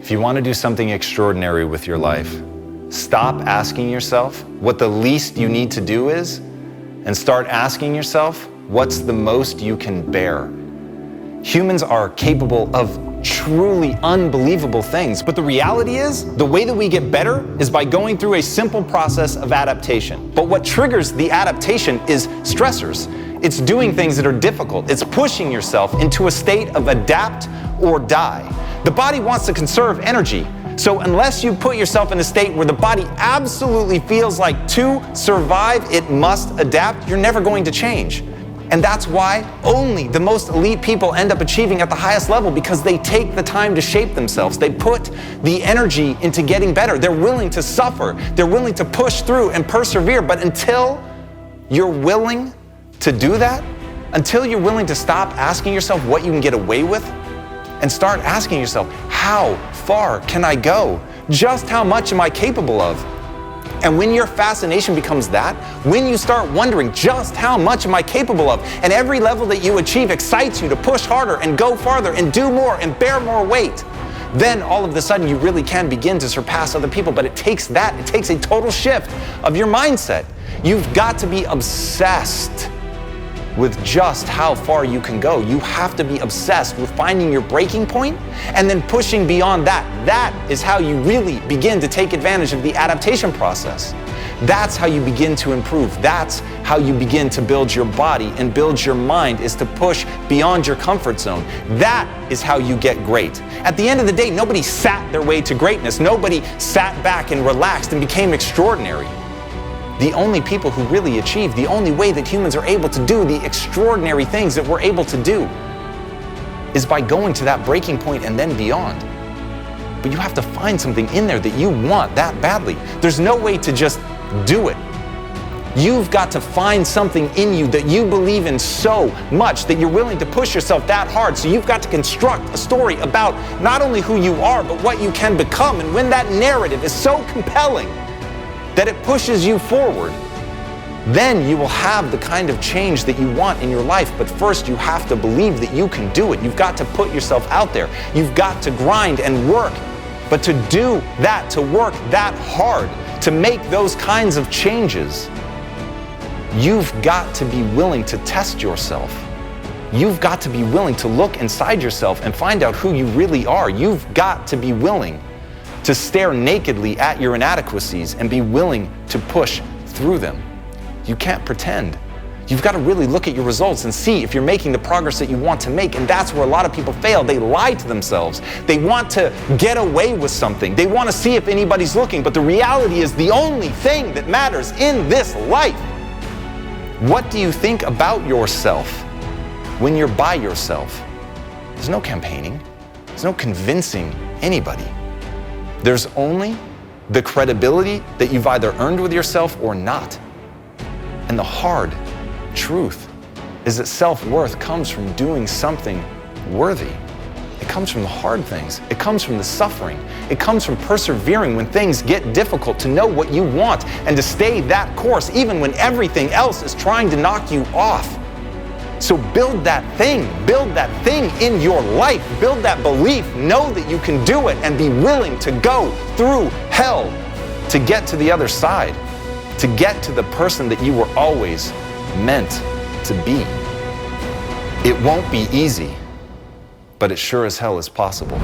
If you want to do something extraordinary with your life, stop asking yourself what the least you need to do is, and start asking yourself what's the most you can bear. Humans are capable of truly unbelievable things, but the reality is, the way that we get better is by going through a simple process of adaptation. But what triggers the adaptation is stressors. It's doing things that are difficult. It's pushing yourself into a state of adapt or die. The body wants to conserve energy. So unless you put yourself in a state where the body absolutely feels like to survive, it must adapt, you're never going to change. And that's why only the most elite people end up achieving at the highest level, because they take the time to shape themselves. They put the energy into getting better. They're willing to suffer. They're willing to push through and persevere. But until you're willing to do that, until you're willing to stop asking yourself what you can get away with and start asking yourself, how far can I go? Just how much am I capable of? And when your fascination becomes that, when you start wondering just how much am I capable of, and every level that you achieve excites you to push harder and go farther and do more and bear more weight, then all of a sudden you really can begin to surpass other people. But it takes a total shift of your mindset. You've got to be obsessed with just how far you can go. You have to be obsessed with finding your breaking point and then pushing beyond that. That is how you really begin to take advantage of the adaptation process. That's how you begin to improve. That's how you begin to build your body and build your mind, is to push beyond your comfort zone. That is how you get great. At the end of the day, nobody sat their way to greatness. Nobody sat back and relaxed and became extraordinary. The only people who really achieve, the only way that humans are able to do the extraordinary things that we're able to do, is by going to that breaking point and then beyond. But you have to find something in there that you want that badly. There's no way to just do it. You've got to find something in you that you believe in so much that you're willing to push yourself that hard. So you've got to construct a story about not only who you are, but what you can become. And when that narrative is so compelling that it pushes you forward, then you will have the kind of change that you want in your life. But first, you have to believe that you can do it. You've got to put yourself out there. You've got to grind and work. But to do that, to work that hard, to make those kinds of changes, you've got to be willing to test yourself. You've got to be willing to look inside yourself and find out who you really are. You've got to be willing to stare nakedly at your inadequacies and be willing to push through them. You can't pretend. You've got to really look at your results and see if you're making the progress that you want to make. And that's where a lot of people fail. They lie to themselves. They want to get away with something. They want to see if anybody's looking. But the reality is, the only thing that matters in this life, what do you think about yourself when you're by yourself? There's no campaigning. There's no convincing anybody. There's only the credibility that you've either earned with yourself or not. And the hard truth is that self-worth comes from doing something worthy. It comes from the hard things. It comes from the suffering. It comes from persevering when things get difficult, to know what you want and to stay that course even when everything else is trying to knock you off. So build that thing in your life. Build that belief. Know that you can do it and be willing to go through hell to get to the other side, to get to the person that you were always meant to be. It won't be easy, but it sure as hell is possible.